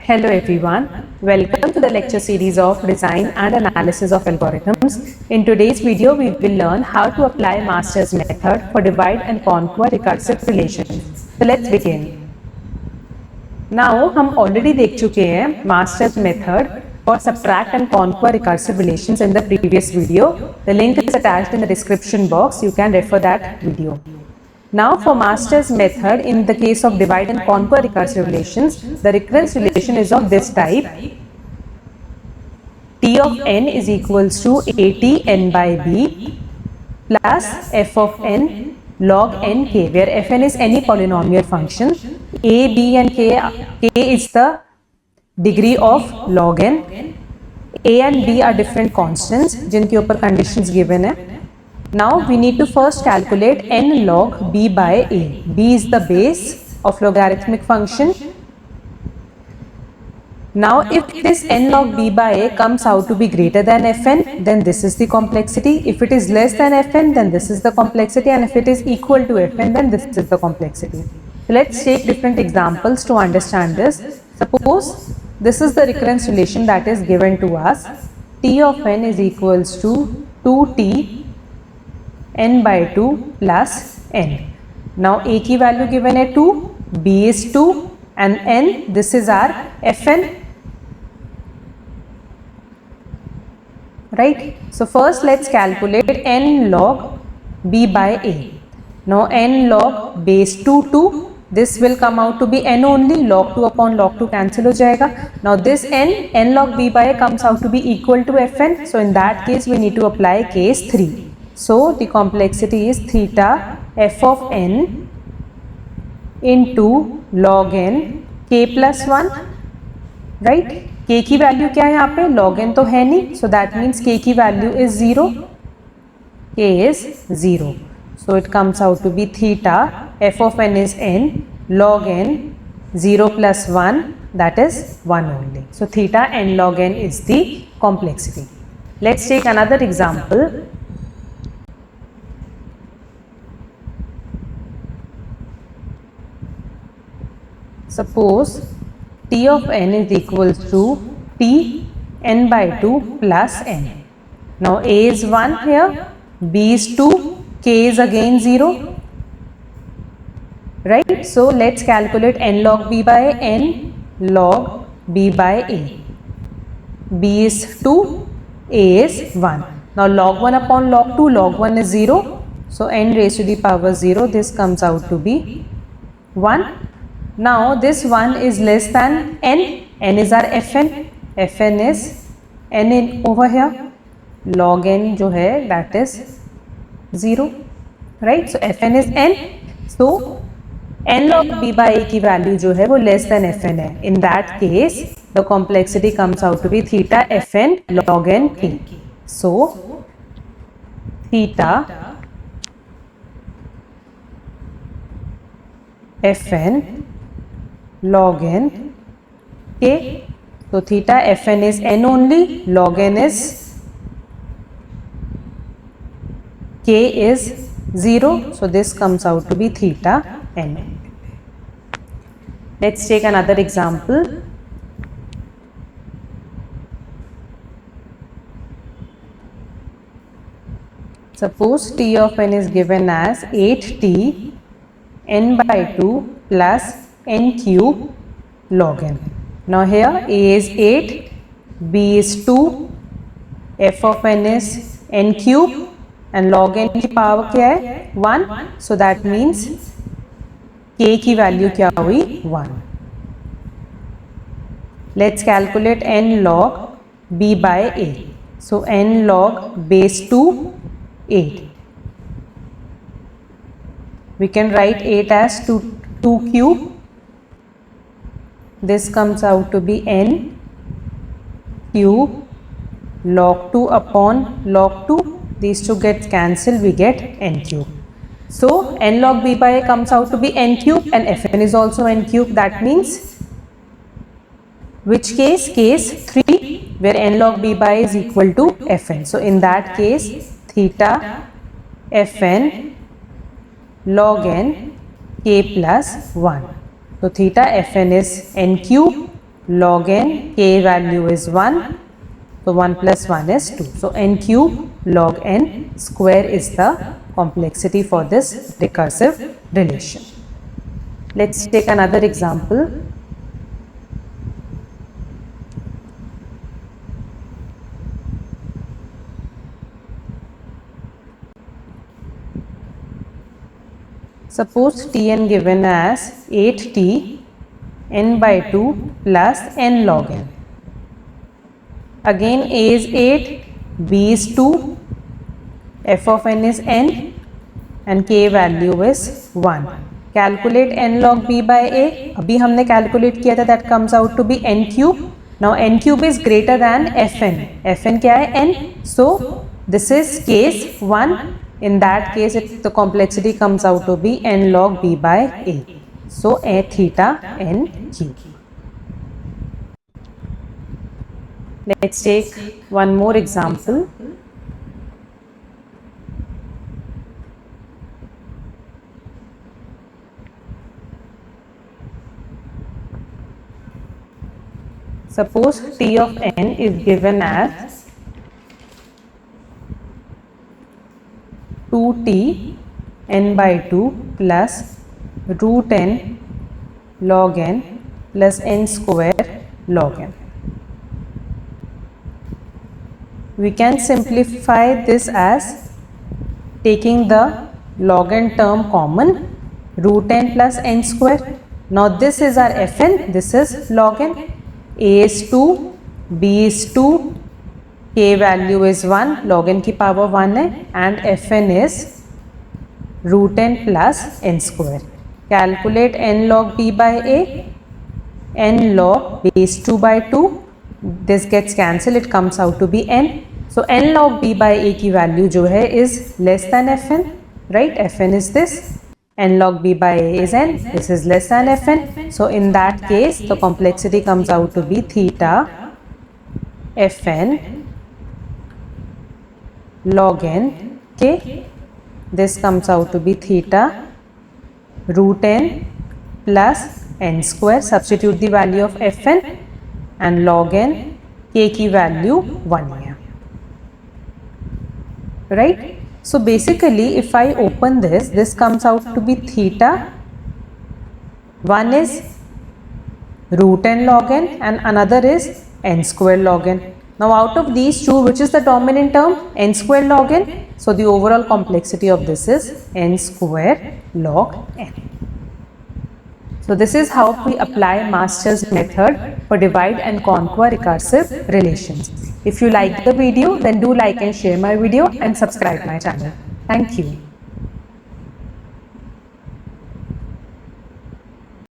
Hello everyone, welcome to the lecture series of Design and Analysis of Algorithms. In today's video, we will learn how to apply Master's method for divide and conquer recursive relations. So let's begin. Now, हम already देख चुके हैं Master's method for subtract and conquer recursive relations in the previous video. The link is attached in the description box. You can refer that video. Now for Master's method, in the case of divide and conquer recursive relations, the recurrence relation is of this type. T of n is equals to at n by b plus f of n log n k, where fn is any polynomial function. A, b and k is the degree of log n. A and b are different constants जिनके ऊपर conditions given है. Now we need to first calculate n log b by a. b is the base of logarithmic function. Now if this n log b by a comes out to be greater than fn, then this is the complexity. If it is less than fn, then this is the complexity, and if it is equal to fn, then this is the complexity. So let's take different examples to understand this. Suppose this is the recurrence relation that is given to us. T of n is equals to 2t n by 2 plus n. Now a की value given है 2, b is 2 and n, this is our fn, right? So first let's calculate n log b by a. Now n log base 2, this will come out to be n only, log 2 upon log 2 cancel हो जाएगा. Now this n log b by a comes out to be equal to fn, so in that case we need to apply case 3. So the complexity is theta f of n into log n k plus 1, right? k की value क्या है यहाँ पे? log n तो है नहीं, so that means k की value is 0. k is 0. So it comes out to be theta f of n is n log n 0 plus 1, that is 1 only. So theta n log n is the complexity. Let's take another example. Suppose t of n is equals to t n by 2 plus n. Now a is 1 here, b is 2, k is again 0, right? So let's calculate n log b by n log b by a. b is 2, a is 1. Now log 1 upon log 2, log 1 is 0, so n raised to the power 0, this comes out to be 1. Now this 1 is less than n, n is our fn, fn is n in over here, log n जो है that is 0, right? So fn is n, so n log b by a की value जो है वो less than fn है. In that case the complexity comes out to be theta fn log n k. So theta fn log n k. So theta fn is n only, log n is k is 0, so this comes out to be theta n. Let's take another example. Suppose t of n is given as 8t n by 2 plus n cube log n. Now here a is 8, b is 2, f of n is n cube and log n की power क्या है? 1. So that means k की value क्या हुई? 1. Let's calculate n log b by a. So n log base 2 8. We can write 8 as 2 cube. This comes out to be n cube log 2 upon log 2. These two get cancelled, we get n cube. So n log b by a comes out to be n cube and fn is also n cube. That means which case? Case 3, where n log b by a is equal to fn. So in that case theta fn log n k plus 1. So theta fn is n cube log n, k value is 1, so 1 plus 1 is 2. So n cube log n square is the complexity for this recursive relation. Let's take another example. Suppose Tn given as 8t n by 2 plus n log n. Again a is 8, b is 2, f of n is n and k value is 1. Calculate n log b by a. अभी हमने calculate किया था, that comes out to be n cube. Now n cube is greater than fn. fn क्या है? n. So this is case 1. In that case, the complexity comes out to be n log b by a. So a theta n cube. Let's take one more example. Suppose t of n is given as 2t n by 2 plus root n log n plus n square log n. We can simplify this as taking the log n term common, root n plus n square. Now this is our fn, this is log n. A is 2, b is 2, k value is 1, log n की power 1 है, and fn is root n plus n square. Calculate n log b by a. n log base 2 by 2, this gets cancelled, it comes out to be n. So n log b by a की value जो है is less than fn, right? fn is this, n log b by a is n, this is less than fn. So in that case the complexity comes out to be theta fn log n k. This comes out to be theta root n plus n square. Substitute the value of fn and log n, k की value 1 है, right? So basically if I open this, this comes out to be theta, one is root n log n and another is n square log n. Now out of these two, which is the dominant term? N square log n. So the overall complexity of this is n square log n. So this is how we apply Master's method for divide and conquer recursive relations. If you like the video, then do like and share my video and subscribe my channel. Thank you.